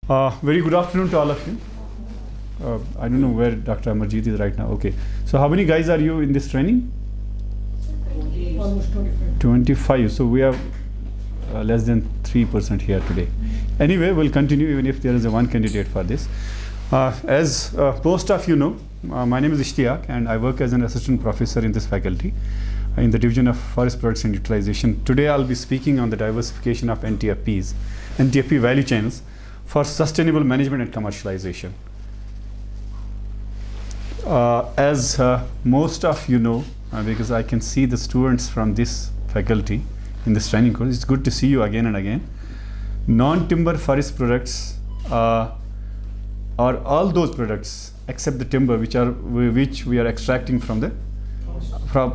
Very good afternoon to all of you. I don't know where Dr. Amarjeet is right now. Okay. So how many guys are you in this training? 20. Almost 25. 25. So we have less than 3% here today. Anyway, we'll continue even if there is a one candidate for this. As most of you know, my name is Ishtiyak and I work as an assistant professor in this faculty in the division of forest products and utilization. Today I'll be speaking on the diversification of NTFPs, NTFP value chains for sustainable management and commercialization. As most of you know, because I can see the students from this faculty in this training course, it's good to see you again and again. Non-timber forest products are all those products except the timber which we are extracting from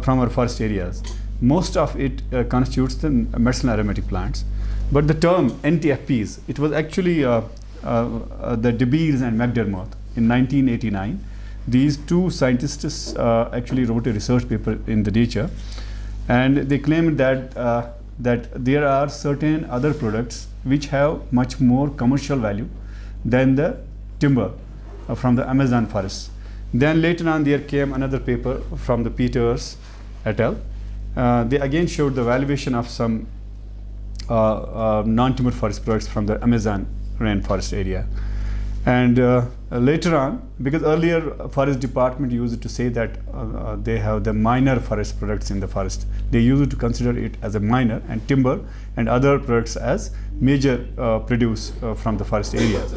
our forest areas. Most of it constitutes the medicinal aromatic plants. But the term NTFPs, it was actually the De Beers and McDermott in 1989. These two scientists actually wrote a research paper in the Nature, and they claimed that that there are certain other products which have much more commercial value than the timber from the Amazon forests. Then later on there came another paper from the Peters et al. They again showed the valuation of some non-timber forest products from the Amazon rainforest area. And later on, because earlier forest department used to say that they have the minor forest products in the forest, they used to consider it as a minor, and timber and other products as major produce from the forest areas.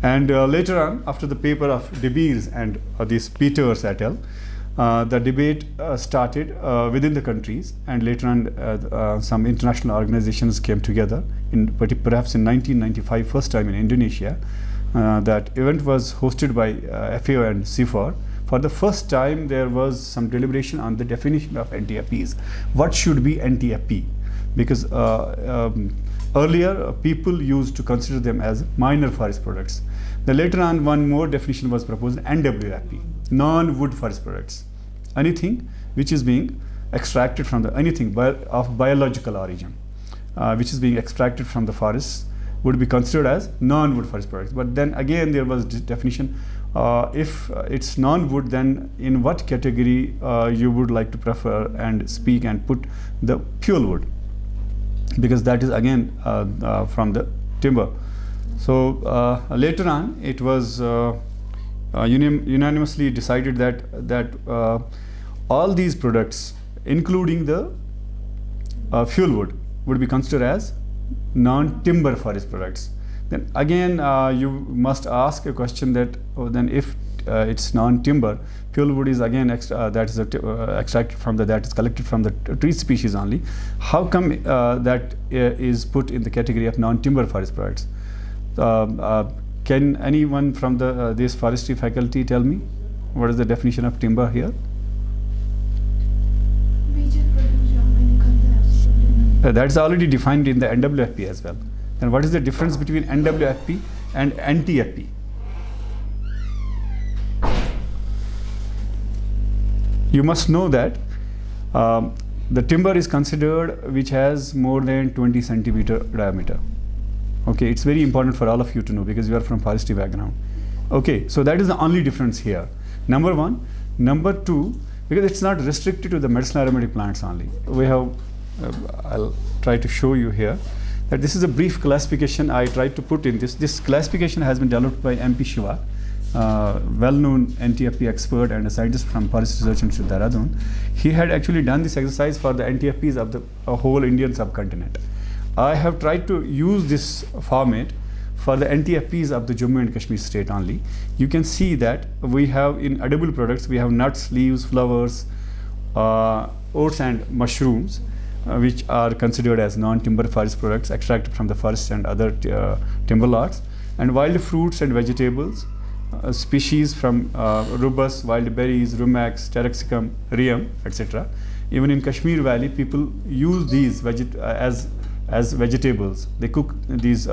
And later on, after the paper of De Beers and these Peters et al., the debate started within the countries, and later on some international organizations came together, perhaps in 1995, first time in Indonesia. That event was hosted by FAO and CIFOR. For the first time, there was some deliberation on the definition of NTFPs. What should be NTFP? Because earlier people used to consider them as minor forest products. Then later on, one more definition was proposed, NWFP, non-wood forest products. Anything which is being extracted from the of biological origin, which is being extracted from the forests, would be considered as non-wood forest products. But then again there was definition, if it's non-wood, then in what category you would like to prefer and speak and put the pure wood, because that is again from the timber. So later on it was unanimously decided that all these products, including the fuel wood, would be considered as non-timber forest products. Then again you must ask a question that then if it's non-timber, fuel wood is again that is extracted from that is collected from the tree species only. How come that is put in the category of non-timber forest products? Can anyone from this forestry faculty tell me what is the definition of timber here? That's already defined in the NWFP as well. Then what is the difference between NWFP and NTFP? You must know that the timber is considered which has more than 20 centimeter diameter. Okay, it's very important for all of you to know because you are from forestry background. Okay, so that is the only difference here. Number one. Number two, because it's not restricted to the medicinal aromatic plants only. We have I'll try to show you here that this is a brief classification I tried to put in this. This classification has been developed by MP Shiva, well-known NTFP expert and a scientist from Forest Research Institute, Dehradun. He had actually done this exercise for the NTFPs of the whole Indian subcontinent. I have tried to use this format for the NTFPs of the Jammu and Kashmir state only. You can see that we have in edible products, we have nuts, leaves, flowers, oats and mushrooms, which are considered as non-timber forest products extracted from the forest and other timber lots, and wild fruits and vegetables, species from rubus, wild berries, rumex, pteroxycum, rheum, etc. Even in Kashmir Valley, people use these as vegetables. They cook these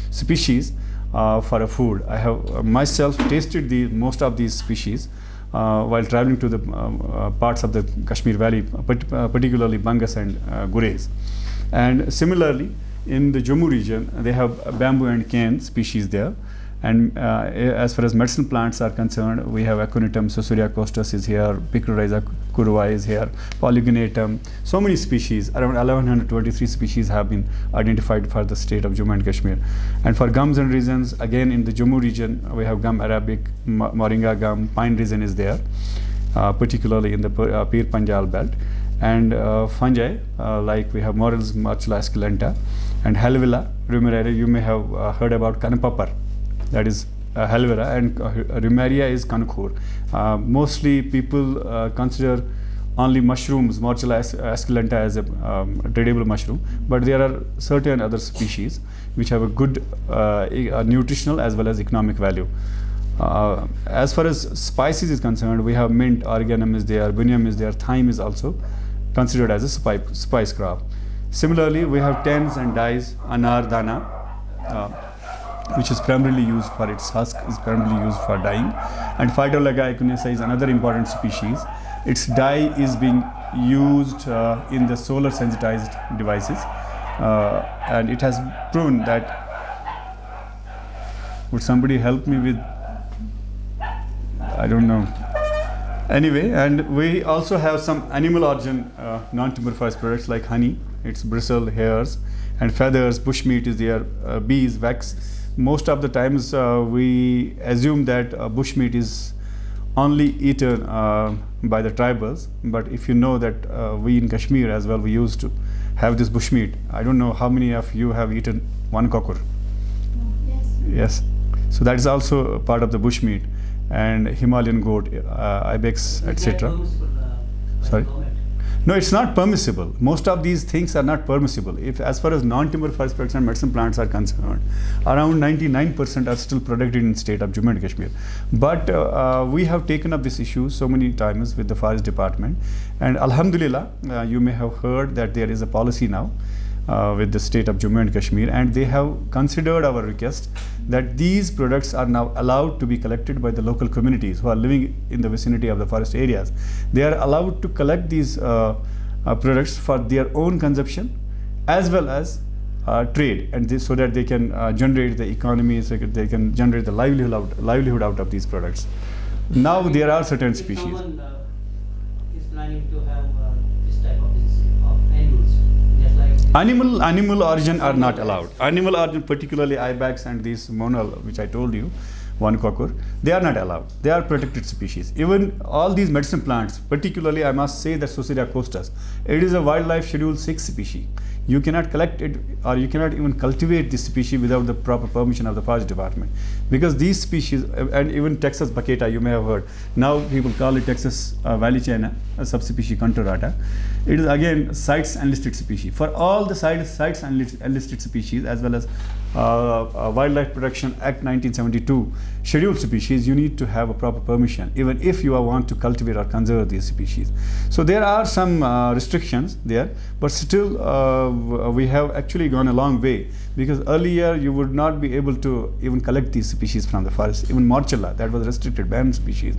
species for a food. I have myself tasted most of these species while traveling to the parts of the Kashmir Valley, particularly Bangas and Gurez. And similarly, in the Jammu region, they have bamboo and cane species there. And as far as medicinal plants are concerned, we have Aconitum, Susuria costus is here, Picrorhiza curva is here, Polygonatum. So many species, around 1123 species have been identified for the state of Jammu and Kashmir. And for gums and resins, again in the Jammu region, we have gum arabic, moringa gum, pine resin is there, particularly in the Peer Panjal belt. And fungi, like we have Morels, Marchula esculenta, and Helvilla rumerare. You may have heard about Kanapapar. That is Helvera, and Rumeria is Kanukhur. Mostly people consider only mushrooms, Morchula esculenta, as a tradable mushroom, but there are certain other species which have a good nutritional as well as economic value. As far as spices is concerned, we have mint, organum is there, bunium is there, thyme is also considered as a spice crop. Similarly, we have tans and dyes, anar dana, which is primarily used for its husk, is primarily used for dyeing. And Phytolacca aconacea is another important species. Its dye is being used in the solar sensitized devices, and it has proven that. Would somebody help me with? I don't know. Anyway, and we also have some animal origin non-timber forest products like honey, its bristle, hairs, and feathers. Bushmeat is there, bees, wax. Most of the times we assume that bushmeat is only eaten by the tribals, but if you know that we in Kashmir as well, we used to have this bushmeat. I don't know how many of you have eaten one kokur. Yes. Yes. So that is also part of the bushmeat, and Himalayan goat, ibex, etc. Sorry. No, it's not permissible. Most of these things are not permissible. If, as far as non-timber forest products and medicine plants are concerned, around 99% are still protected in the state of Jammu and Kashmir. But we have taken up this issue so many times with the forest department, and Alhamdulillah, you may have heard that there is a policy now with the state of Jammu and Kashmir, and they have considered our request that these products are now allowed to be collected by the local communities who are living in the vicinity of the forest areas. They are allowed to collect these products for their own consumption as well as trade, and this, so that they can generate the economy, so they can generate the livelihood out of these products. Now there are certain species. Someone is planning to have this type of business of animals. Animal origin are not allowed. Animal origin, particularly ibex and these monal, which I told you, one kokur, they are not allowed. They are protected species. Even all these medicine plants, particularly I must say that Susuria costus, it is a wildlife schedule 6 species. You cannot collect it, or you cannot even cultivate this species without the proper permission of the forest department. Because these species, and even Texas baccata, you may have heard, now people call it Texas valley china, a subspecies contorata. It is again CITES enlisted species. For all the CITES enlisted species, as well as Wildlife Protection Act 1972 scheduled species, you need to have a proper permission, even if you want to cultivate or conserve these species. So there are some restrictions there, but still we have actually gone a long way, because earlier you would not be able to even collect these species from the forest. Even Morchula, that was restricted, banned species.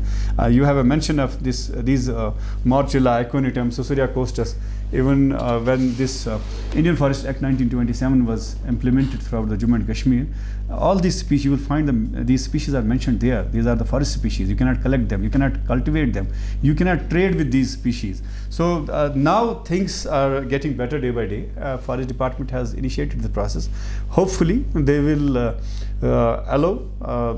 You have a mention of these Morchula, Aconitum, Susuria costus. Even when this Indian Forest Act 1927 was implemented throughout the Jammu and Kashmir, all these species, you will find them, these species are mentioned there. These are the forest species. You cannot collect them, you cannot cultivate them, you cannot trade with these species. So now things are getting better day by day. Forest Department has initiated the process. Hopefully they will allow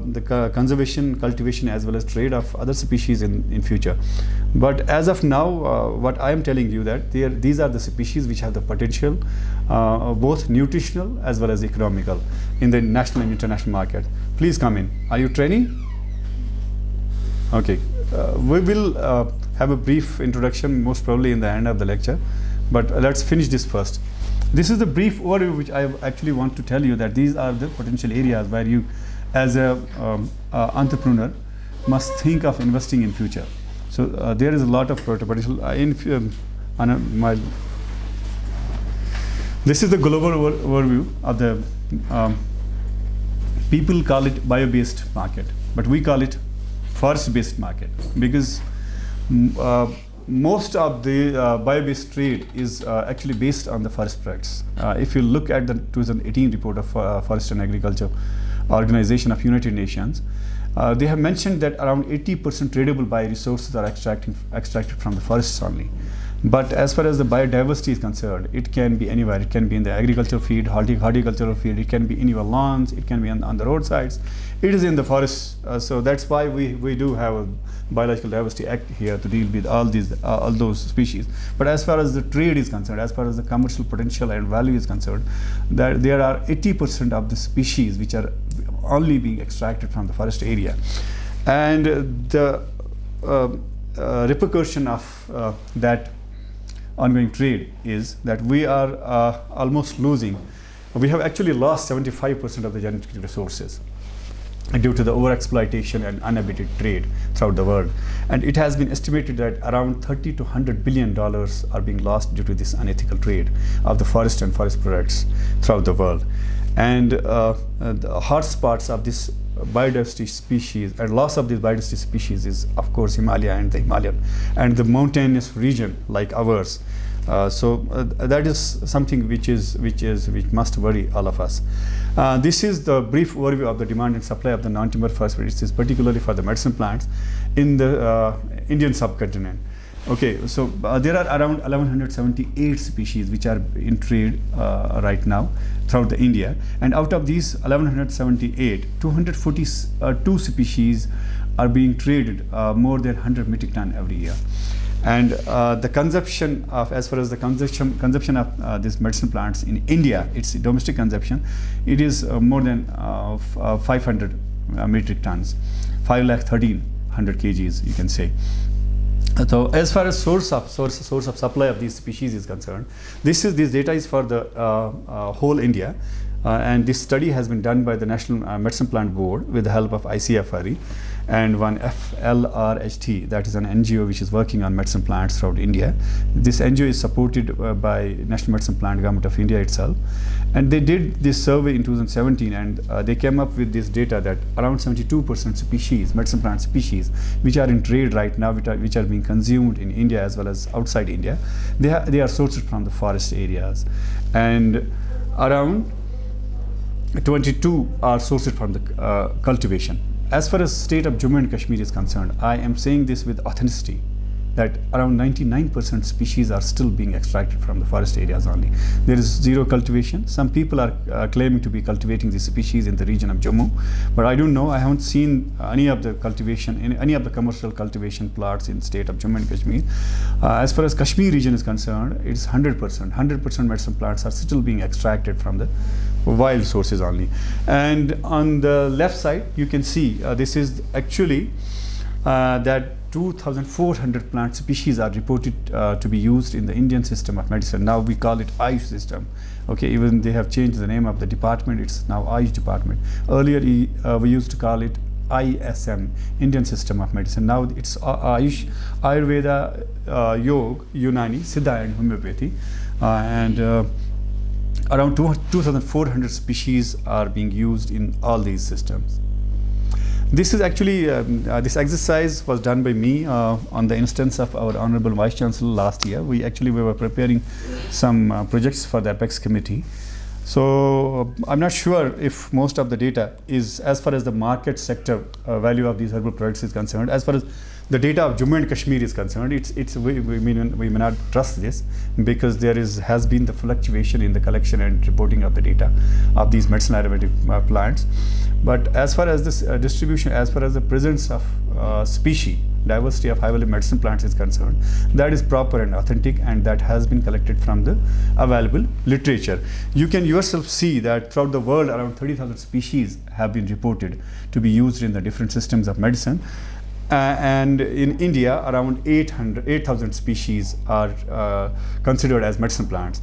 the conservation, cultivation as well as trade of other species in future. But as of now, what I am telling you that these are the species which have the potential, both nutritional as well as economical, in the national and international market. Please come in. Are you training? Okay. We will have a brief introduction most probably in the end of the lecture, but let's finish this first. This is the brief overview which I actually want to tell you, that these are the potential areas where you as a entrepreneur must think of investing in future. So there is a lot of potential. This is the global overview of the, people call it bio-based market, but we call it forest-based market, because most of the bio-based trade is actually based on the forest products. If you look at the 2018 report of Forest and Agriculture Organization of United Nations, they have mentioned that around 80% tradable bioresources are extracted from the forests only. But as far as the biodiversity is concerned, it can be anywhere. It can be in the agricultural field, horticultural field, it can be in your lawns, it can be on the roadsides. It is in the forests. So that's why we do have a Biological Diversity Act here to deal with all those species. But as far as the trade is concerned, as far as the commercial potential and value is concerned, that there are 80% of the species which are only being extracted from the forest area. And the repercussion of that ongoing trade is that we are almost losing. We have actually lost 75% of the genetic resources due to the overexploitation and unabated trade throughout the world. And it has been estimated that around $30 to $100 billion are being lost due to this unethical trade of the forest and forest products throughout the world. And the hotspots of this biodiversity species and loss of this biodiversity species is, of course, Himalaya and the Himalayan and the mountainous region like ours. So that is something which must worry all of us. This is the brief overview of the demand and supply of the non-timber forest products, particularly for the medicine plants in the Indian subcontinent. Okay, so there are around 1178 species which are in trade right now throughout the India, and out of these 1178, 242 species are being traded more than 100 metric ton every year. And the consumption of, as far as the consumption of these medicine plants in India, its domestic consumption, it is more than 500 metric tons, 5,13,100 kgs, you can say. So as far as source of supply of these species is concerned, this data is for the whole India, and this study has been done by the National Medicine Plant Board with the help of ICFRE and one FLRHT, that is an NGO which is working on medicine plants throughout India. This NGO is supported by National Medicine Plant Government of India itself, and they did this survey in 2017, and they came up with this data that around 72% species, medicine plant species, which are in trade right now, which are being consumed in India as well as outside India, they are sourced from the forest areas, and around 22 are sourced from the cultivation. As far as state of Jammu and Kashmir is concerned, I am saying this with authenticity, that around 99% species are still being extracted from the forest areas only. There is zero cultivation. Some people are claiming to be cultivating these species in the region of Jammu, but I don't know. I haven't seen any of the cultivation, any of the commercial cultivation plots in state of Jammu and Kashmir. As far as Kashmir region is concerned, it's 100%. 100% medicine plants are still being extracted from the wild sources only. And on the left side, you can see this is actually that 2,400 plant species are reported to be used in the Indian system of medicine. Now we call it Ayush system. Okay, even they have changed the name of the department. It's now Ayush department. Earlier we used to call it ISM, Indian system of medicine. Now it's Ayush, Ayurveda, Yoga, Unani, Siddha and homeopathy, and around 2,400 species are being used in all these systems. This is actually, this exercise was done by me on the instance of our Honorable Vice Chancellor last year. We were preparing some projects for the Apex Committee. So I'm not sure if most of the data is, as far as the market sector value of these herbal products is concerned. As far as the data of Jammu and Kashmir is concerned, we may not trust this, because there has been the fluctuation in the collection and reporting of the data of these medicinal aromatic plants. But as far as this distribution, as far as the presence of species, diversity of high-value medicine plants is concerned, that is proper and authentic, and that has been collected from the available literature. You can yourself see that throughout the world, around 30,000 species have been reported to be used in the different systems of medicine. And in India, around 8,000 species are considered as medicine plants.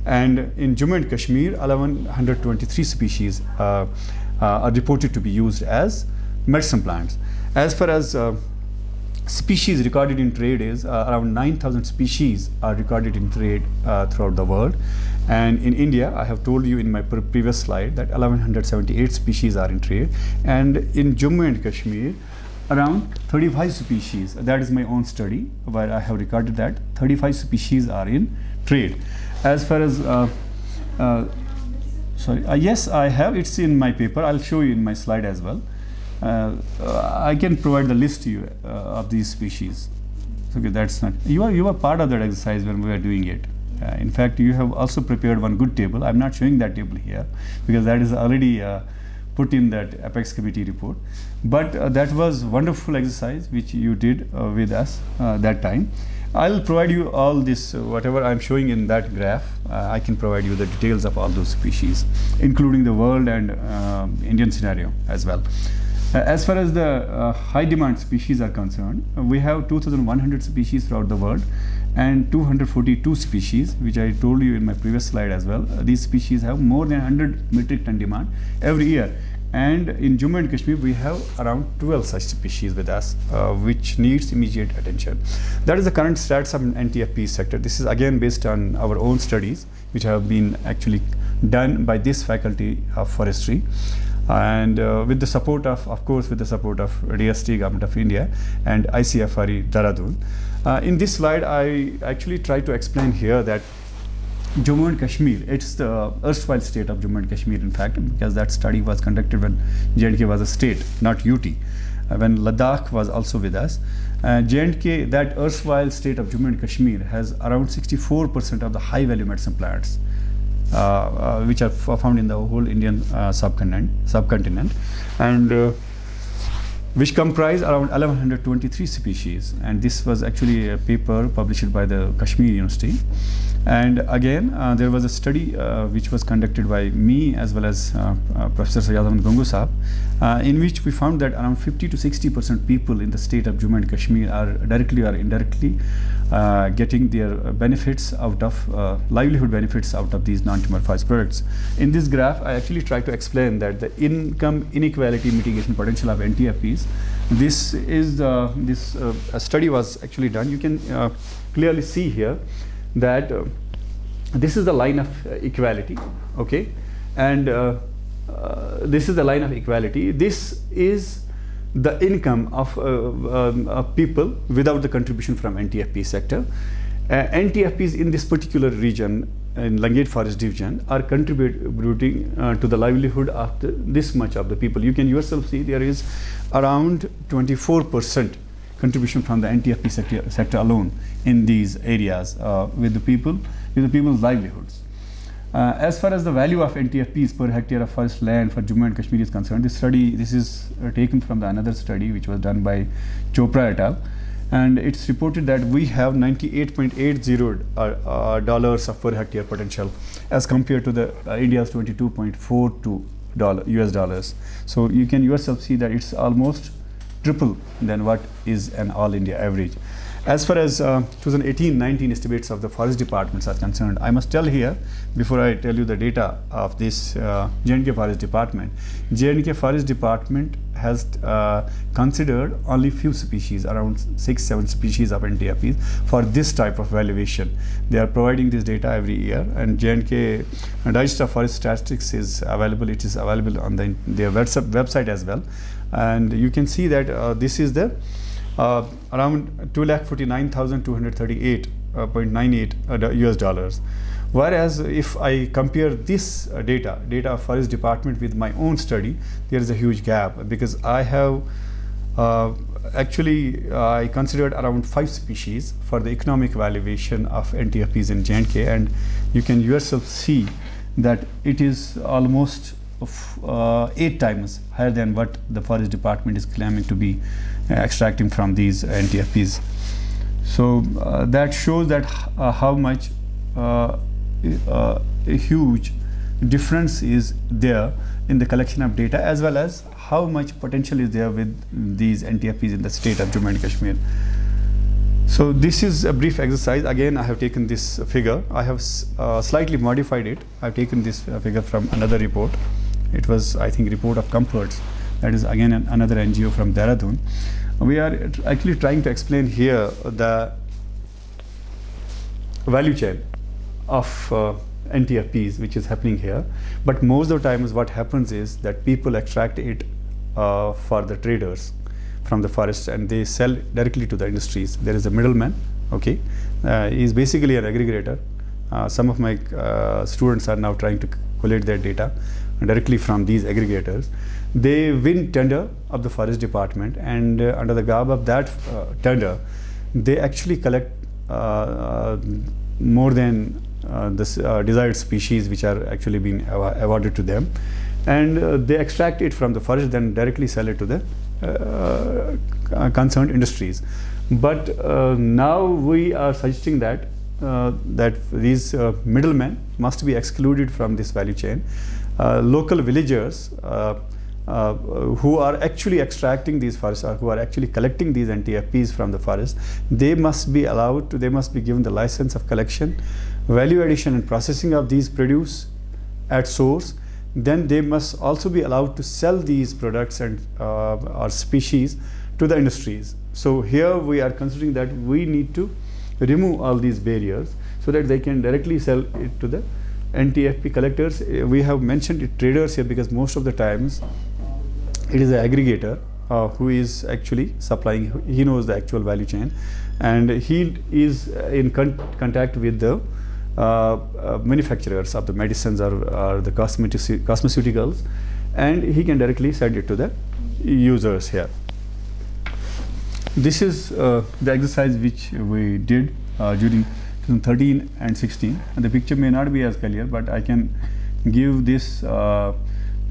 And in Jammu and Kashmir, 1,123 species are reported to be used as medicine plants. As far as species recorded in trade is, around 9,000 species are recorded in trade throughout the world. And in India, I have told you in my previous slide that 1,178 species are in trade. And in Jammu and Kashmir, around 35 species. That is my own study where I have recorded that 35 species are in trade. As far as yes, I have, it's in my paper. I'll show you in my slide as well. I can provide the list to you of these species. Okay, that's not, you are part of that exercise when we are doing it. In fact, you have also prepared one good table. I'm not showing that table here because that is already put in that Apex Committee report. But that was wonderful exercise which you did with us that time. I'll provide you all this, whatever I'm showing in that graph. I can provide you the details of all those species, including the world and Indian scenario as well. As far as the high demand species are concerned, we have 2,100 species throughout the world and 242 species, which I told you in my previous slide as well. These species have more than 100 metric ton demand every year. And in Jammu and Kashmir, we have around 12 such species with us, which needs immediate attention. That is the current stats of NTFP sector. This is again based on our own studies, which have been actually done by this faculty of forestry. And with the support of course, with the support of DST, Government of India, and ICFRE Dehradun. In this slide, I actually try to explain here that Jammu and Kashmir, it's the erstwhile state of Jammu and Kashmir, in fact, because that study was conducted when J&K was a state, not UT, when Ladakh was also with us. J&K, that erstwhile state of Jammu and Kashmir, has around 64% of the high value medicine plants, which are found in the whole Indian subcontinent, and which comprise around 1123 species. And this was actually a paper published by the Kashmir University. And again, there was a study which was conducted by me as well as Professor Sayyad Ahmed Gangu Sahab, in which we found that around 50 to 60% people in the state of Jammu and Kashmir are directly or indirectly getting their benefits out of livelihood benefits out of these non-timber forest products. In this graph, I actually try to explain that the income inequality mitigation potential of NTFPs. This is a study was actually done. You can clearly see here that this is the line of equality, okay, and this is the line of equality. This is the income of people without the contribution from NTFP sector. NTFPs in this particular region, in Langate Forest Division, are contributing to the livelihood of this much of the people. You can yourself see there is around 24% contribution from the NTFP sector alone in these areas with the people's livelihoods. As far as the value of NTFPs per hectare of forest land for Jammu and Kashmir is concerned, this is taken from another study which was done by Chopra et al. And it's reported that we have $98.80 dollars of per hectare potential as compared to the India's $22.42 US dollars. So you can yourself see that it's almost triple than what is an all India average. As far as 2018-19 estimates of the forest departments are concerned, I must tell here, before I tell you the data of this J&K Forest Department, J&K Forest Department has considered only few species, around 6-7 species of NTFPs for this type of valuation. They are providing this data every year, and J&K Digest of Forest Statistics is available. It is available on their website as well. And you can see that this is the around 2,49,238.98 US dollars. Whereas if I compare this data of Forest Department with my own study, there is a huge gap, because I have I considered around 5 species for the economic valuation of NTFPs in J&K, and you can yourself see that it is almost 8 times higher than what the Forest Department is claiming to be extracting from these NTFPs. So that shows that how much a huge difference is there in the collection of data, as well as how much potential is there with these NTFPs in the state of Jammu and Kashmir. So this is a brief exercise. Again, I have taken this figure. I have slightly modified it. I've taken this figure from another report. It was, I think, report of Comforts. That is again another NGO from Dehradun. We are actually trying to explain here the value chain of NTFPs, which is happening here. But most of the times what happens is that people extract it for the traders. from the forest, and they sell directly to the industries. There is a middleman, okay, is basically an aggregator. Some of my students are now trying to collect their data directly from these aggregators. They win tender of the forest department, and under the garb of that tender, they actually collect more than the desired species which are actually being awarded to them, and they extract it from the forest, then directly sell it to the concerned industries. But now we are suggesting that these middlemen must be excluded from this value chain. Local villagers who are actually extracting these forests, or who are actually collecting these NTFPs from the forest, they must be allowed to, they must be given the license of collection, value addition and processing of these produce at source. Then they must also be allowed to sell these products and or species to the industries. So here we are considering that we need to remove all these barriers so that they can directly sell it to the NTFP collectors. We have mentioned it traders here because most of the times it is an aggregator who is actually supplying. He knows the actual value chain, and he is in contact with the manufacturers of the medicines or the cosmeceuticals, and he can directly send it to the users here. This is the exercise which we did during 2013 and 16, and the picture may not be as clear, but I can give this.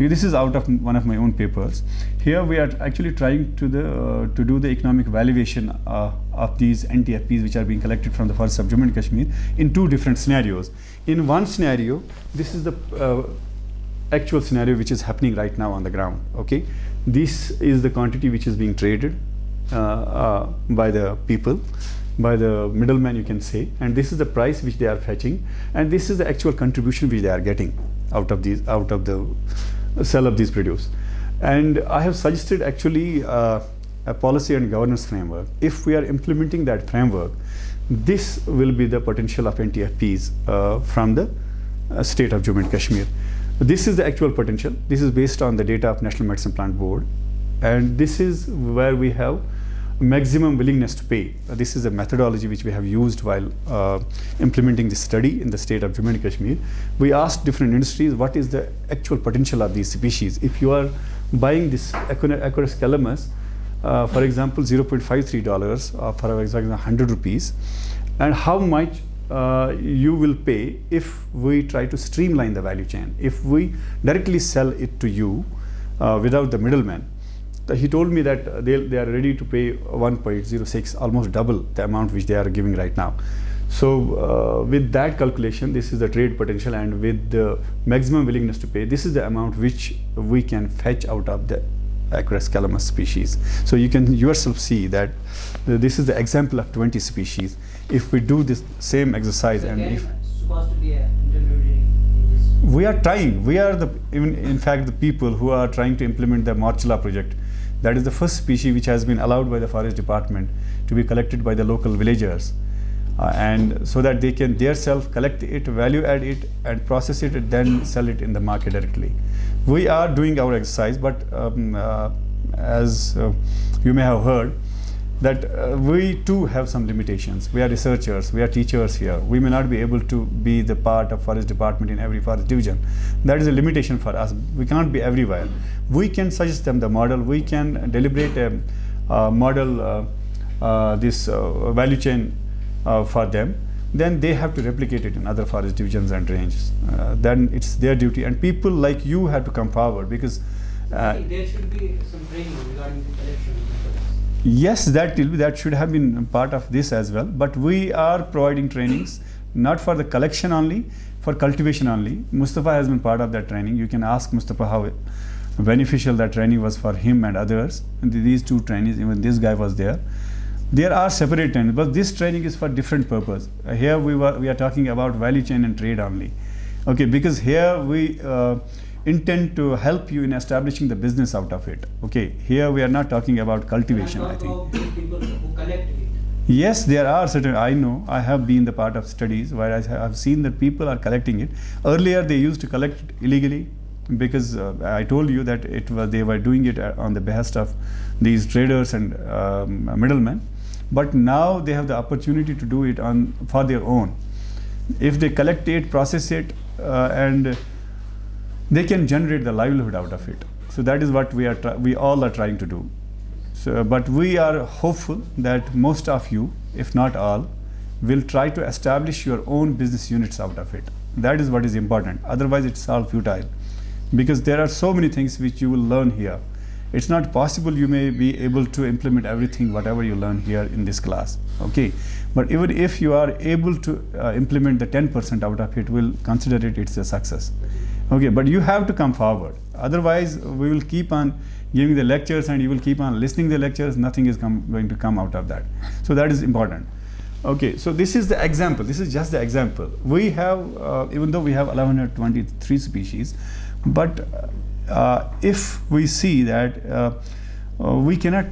This is out of one of my own papers. Here we are actually trying to do the economic valuation of these NTFPs which are being collected from the forests of Jammu and Kashmir in two different scenarios. In one scenario, this is the actual scenario which is happening right now on the ground. Okay, this is the quantity which is being traded by the people, by the middleman, you can say, and this is the price which they are fetching, and this is the actual contribution which they are getting out of these, out of the sale of these produce. And I have suggested actually a policy and governance framework. If we are implementing that framework, this will be the potential of NTFPs from the state of Jammu and Kashmir. This is the actual potential. This is based on the data of National Medicine Plant Board, and this is where we have maximum willingness to pay. This is a methodology which we have used while implementing this study in the state of Jammu and Kashmir. We asked different industries what is the actual potential of these species. If you are buying this Acorus calamus, for example, $0.53 for example 100 rupees, and how much you will pay if we try to streamline the value chain, if we directly sell it to you without the middleman. He told me that they are ready to pay 1.06, almost double the amount which they are giving right now. So with that calculation, this is the trade potential, and with the maximum willingness to pay, this is the amount which we can fetch out of the Acorus calamus species. So you can yourself see that this is the example of 20 species. If we do this same exercise, So and if supposed to be an intermediary in this. we are trying, we are the in fact the people who are trying to implement the Marchula project. That is the first species which has been allowed by the forest department to be collected by the local villagers, and so that they can themselves collect it, value add it, and process it, and then sell it in the market directly. We are doing our exercise, but as you may have heard, that we too have some limitations. We are researchers, we are teachers here. We may not be able to be the part of forest department in every forest division. That is a limitation for us. We can't be everywhere. We can suggest them the model. We can deliberate a model, this value chain for them. Then they have to replicate it in other forest divisions and ranges. Then it's their duty, and people like you have to come forward, because I think there should be some training regarding the collection methods. yes, that should have been part of this as well. But we are providing trainings not for the collection only, for cultivation only. Mustafa has been part of that training. You can ask Mustafa how beneficial that training was for him and others. And these two trainings, even this guy was there. There are separate trainings, but this training is for different purpose. Here we are talking about value chain and trade only. Okay, because here we intend to help you in establishing the business out of it. Okay, here we are not talking about cultivation, I think. About the people who collect it. Yes, there are certain, I know, I have been the part of studies where I have seen that people are collecting it. Earlier they used to collect it illegally, because I told you that they were doing it on the behest of these traders and middlemen, but now they have the opportunity to do it for their own. If they collect it, process it, and they can generate the livelihood out of it. So that is what we all are trying to do. So, but we are hopeful that most of you, if not all, will try to establish your own business units out of it. That is what is important. Otherwise, it's all futile, because there are so many things which you will learn here. It's not possible you may be able to implement everything, whatever you learn here in this class. Okay, but even if you are able to implement the 10% out of it, we'll consider it's a success. Okay, but you have to come forward. Otherwise, we will keep on giving the lectures and you will keep on listening to the lectures. Nothing is going to come out of that. So that is important. Okay, so this is the example. This is just the example. We have, even though we have 1123 species, but if we see that we cannot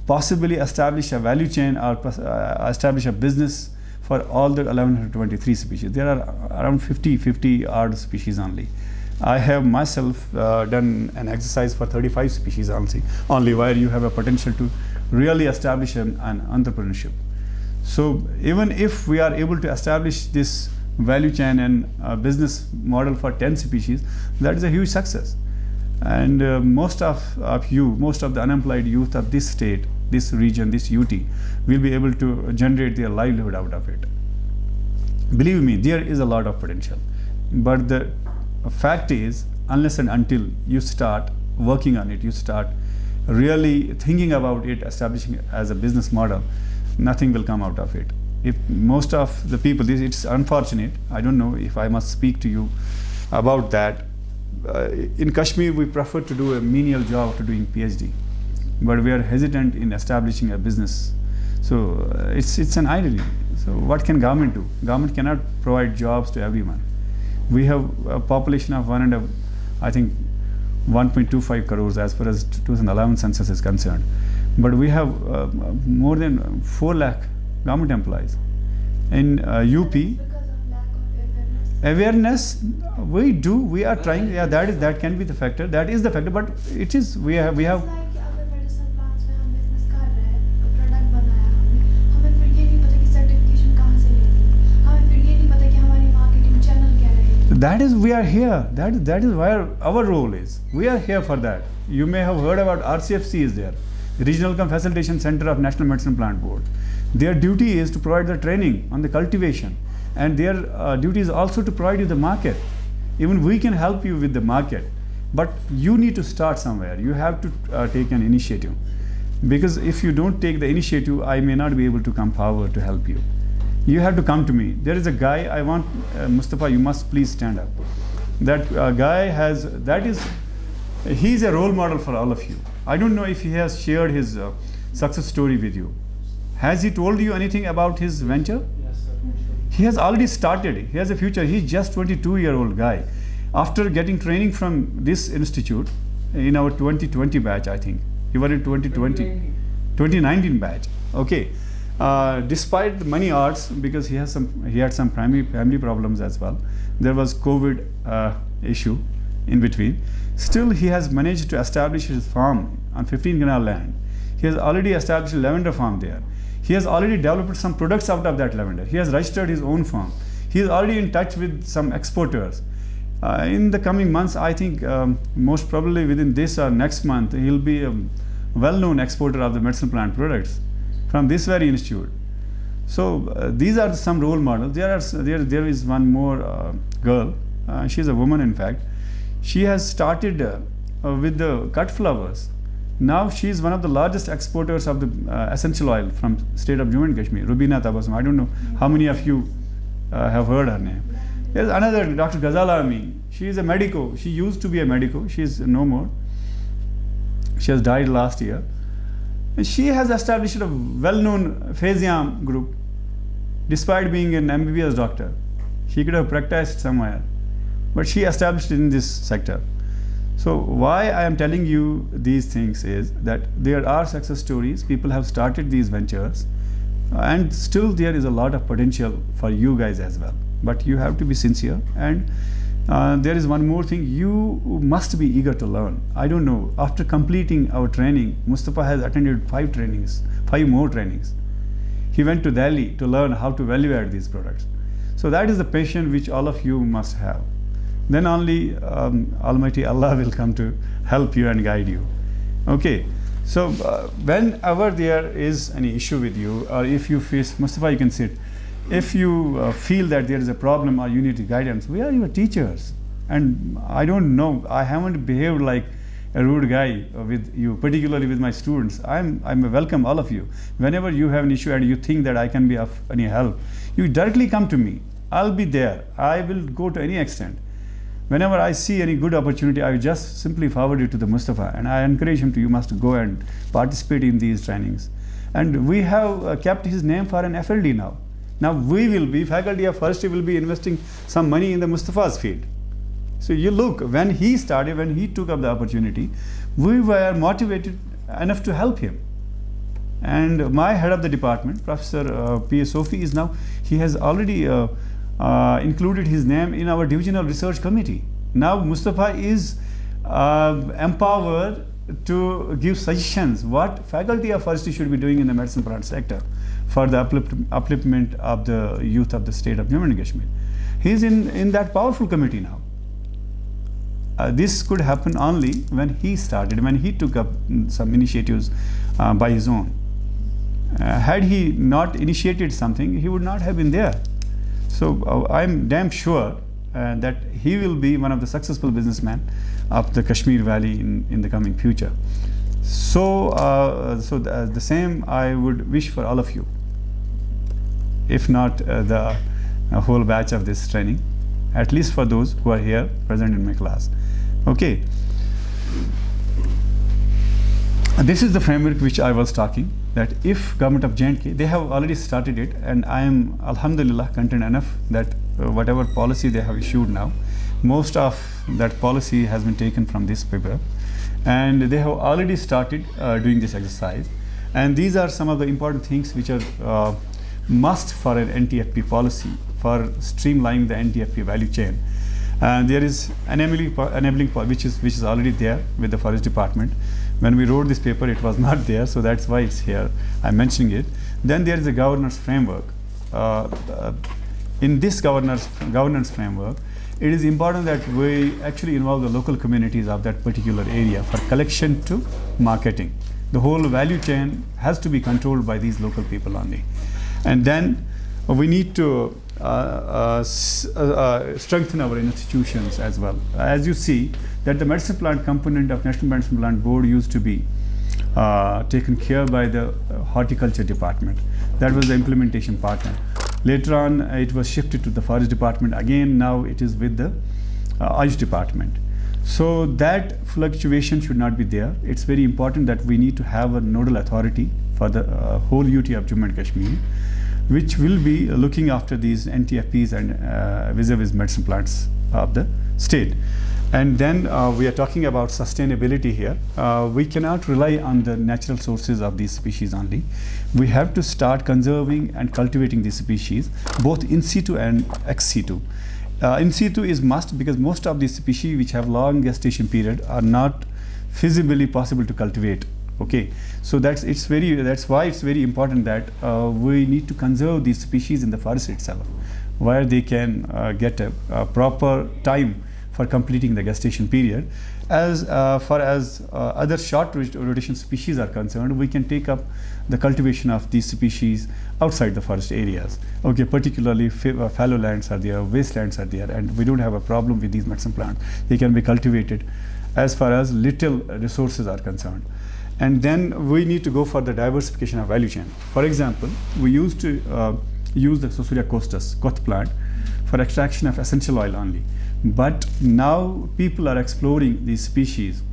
possibly establish a value chain or establish a business for all the 1123 species. There are around 50 odd species only. I have myself done an exercise for 35 species only where you have a potential to really establish an entrepreneurship. So even if we are able to establish this value chain and business model for 10 species, that is a huge success. And most of the unemployed youth of this state, this region, this UT, will be able to generate their livelihood out of it. Believe me, there is a lot of potential. But the fact is, unless and until you start working on it, you start really thinking about it, establishing it as a business model, nothing will come out of it. If most of the people, it's unfortunate, I don't know if I must speak to you about that. In Kashmir, we prefer to do a menial job to doing PhD, but we are hesitant in establishing a business. So it's an irony. So what can government do? Government cannot provide jobs to everyone. We have a population of 1.25 crores as far as 2011 census is concerned, but we have more than 4 lakh government employees. In UP, awareness, we are trying. Yeah, that can be the factor. That is the factor. But it is we have. That is, we are here. That is where our role is. We are here for that. You may have heard about RCFC is there, the Regional Facilitation Center of National Medicine Plant Board. Their duty is to provide the training on the cultivation, and their duty is also to provide you the market. Even we can help you with the market, but you need to start somewhere. You have to take an initiative, because if you don't take the initiative, I may not be able to come forward to help you. You have to come to me. There is a guy, I want, Mustafa, you must please stand up. That guy he's a role model for all of you. I don't know if he has shared his success story with you. Has he told you anything about his venture? Yes, sir. He has already started. He has a future. He's just 22-year-old guy. After getting training from this institute in our 2020 batch, I think. You were in 2019 batch. Okay. Despite the many odds, because he had some family problems as well. There was COVID issue in between. Still, he has managed to establish his farm on 15 canal land. He has already established a lavender farm there. He has already developed some products out of that lavender. He has registered his own farm. He is already in touch with some exporters. In the coming months, I think most probably within this or next month, he'll be a well-known exporter of the medicinal plant products from this very institute. So these are some role models. There is one more girl. She's a woman, in fact. She has started with the cut flowers. Now she is one of the largest exporters of the essential oil from state of Jammu and Kashmir, Rubina Tabassum. I don't know how many of you have heard her name. There's another, Dr. Ghazala Amin. She is a medico. She used to be a medico. She is no more. She has died last year. She has established a well-known Phaziam group. Despite being an MBBS doctor, she could have practiced somewhere, but she established it in this sector. So why I am telling you these things is that there are success stories. People have started these ventures, and still there is a lot of potential for you guys as well. But you have to be sincere, and There is one more thing, you must be eager to learn. I don't know, after completing our training, Mustafa has attended 5 more trainings. He went to Delhi to learn how to value add these products. So that is the passion which all of you must have. Then only Almighty Allah will come to help you and guide you. Okay, so whenever there is any issue with you, or if you face, Mustafa, you can sit. If you feel that there is a problem or you need guidance, we are your teachers. And I don't know, I haven't behaved like a rude guy with you, particularly with my students. I'm welcome all of you. Whenever you have an issue and you think that I can be of any help, you directly come to me. I'll be there. I will go to any extent. Whenever I see any good opportunity, I will just simply forward it to the Mustafa, and I encourage him to, you must go and participate in these trainings. And we have kept his name for an FLD now. Now we will be, faculty of first year will be investing some money in the Mustafa's field. So you look, when he started, when he took up the opportunity, we were motivated enough to help him. And my head of the department, Professor P. Sophie, is now, he has already included his name in our divisional research committee. Now Mustafa is empowered to give suggestions what faculty of first year should be doing in the medicine plant sector for the upliftment of the youth of the state of Jammu and Kashmir. He is in that powerful committee now. This could happen only when he started, when he took up some initiatives by his own. Had he not initiated something, he would not have been there. So I'm damn sure that he will be one of the successful businessmen of the Kashmir Valley in the coming future. So, the same I would wish for all of you, if not the whole batch of this training, at least for those who are here present in my class. Okay. This is the framework which I was talking, that if government of J&K, they have already started it, and I am alhamdulillah content enough that whatever policy they have issued now, most of that policy has been taken from this paper, and they have already started doing this exercise. And these are some of the important things which are must for an NTFP policy, for streamlining the NTFP value chain. And there is enabling which is already there with the forest department. When we wrote this paper, it was not there, so that's why it's here. I'm mentioning it. Then there is a governance framework. In this governance framework, it is important that we actually involve the local communities of that particular area for collection to marketing. The whole value chain has to be controlled by these local people only. And then we need to strengthen our institutions as well. As you see, that the medicine plant component of National Medicine Plant Board used to be taken care by the horticulture department. That was the implementation partner. Later on, it was shifted to the forest department. Again, now it is with the Ayush department. So that fluctuation should not be there. It's very important that we need to have a nodal authority for the whole UT of Jammu and Kashmir, which will be looking after these NTFPs and vis-a-vis medicine plants of the state. And then we are talking about sustainability here. We cannot rely on the natural sources of these species only. We have to start conserving and cultivating these species, both in situ and ex situ. In situ is must, because most of these species which have long gestation period are not feasibly possible to cultivate. Okay, so that's why it's very important that we need to conserve these species in the forest itself, where they can get a proper time for completing the gestation period. As far as other short rotation species are concerned, we can take up the cultivation of these species outside the forest areas. Okay, particularly fallow lands are there, wastelands are there, and we don't have a problem with these medicine plants. They can be cultivated as far as little resources are concerned. And then we need to go for the diversification of value chain. For example, we used to use the Susuria costus, koth plant, for extraction of essential oil only. But now people are exploring these species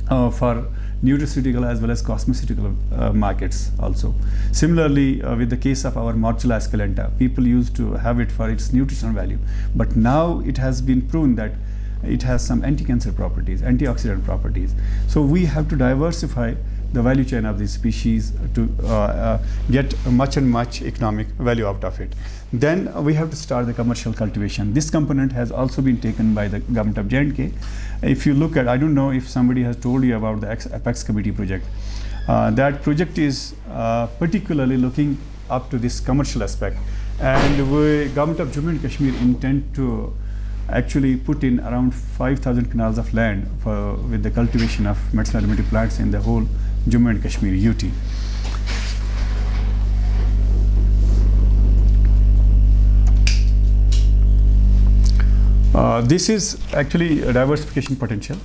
for nutraceutical as well as cosmeceutical markets also. Similarly, with the case of our Morchula esculenta, people used to have it for its nutritional value. But now it has been proven that it has some anti-cancer properties, antioxidant properties. So we have to diversify the value chain of these species to get much and much economic value out of it. Then we have to start the commercial cultivation. This component has also been taken by the government of J&K. If you look at, I don't know if somebody has told you about the Apex Committee project. That project is particularly looking up to this commercial aspect. And government of Jammu and Kashmir intend to actually put in around 5,000 canals of land with the cultivation of medicinal aromatic plants in the whole Jammu and Kashmir UT. This is actually a diversification potential,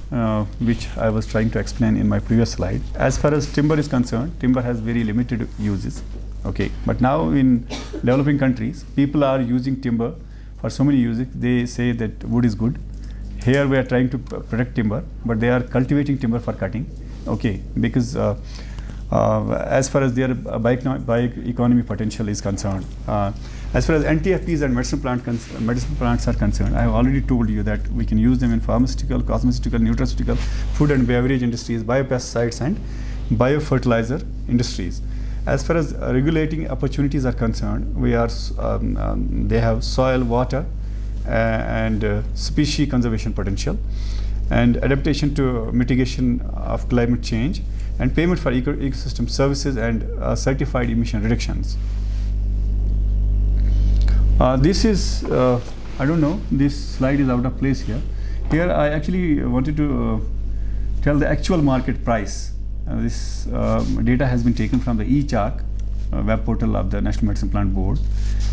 which I was trying to explain in my previous slide. As far as timber is concerned, timber has very limited uses. Okay, but now in developing countries, people are using timber for so many uses. They say that wood is good. Here we are trying to protect timber, but they are cultivating timber for cutting. Okay, because as far as their bioeconomy potential is concerned. As far as NTFPs and medicinal plants are concerned, I have already told you that we can use them in pharmaceutical, cosmeceutical, nutraceutical, food and beverage industries, biopesticides and biofertilizer industries. As far as regulating opportunities are concerned, they have soil, water, and species conservation potential, and adaptation to mitigation of climate change, and payment for ecosystem services and certified emission reductions. This is, I don't know, this slide is out of place here. Here I actually wanted to tell the actual market price. This data has been taken from the eChark web portal of the National Medicine Plant Board.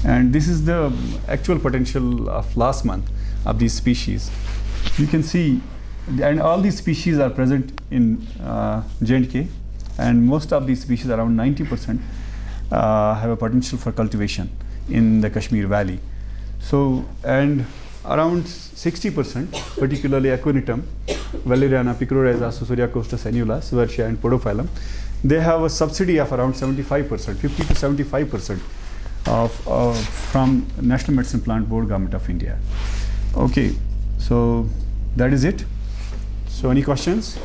And this is the actual potential of last month of these species. You can see, and all these species are present in J&K, and most of these species, around 90%, have a potential for cultivation in the Kashmir Valley. So, and around 60%, particularly Aconitum, Valeriana, Picrorhiza, Susuria costa, Senula, Suertia, and Podophyllum, they have a subsidy of around 75%, 50 to 75% from National Medicine Plant Board, Government of India. Okay, so that is it. So any questions?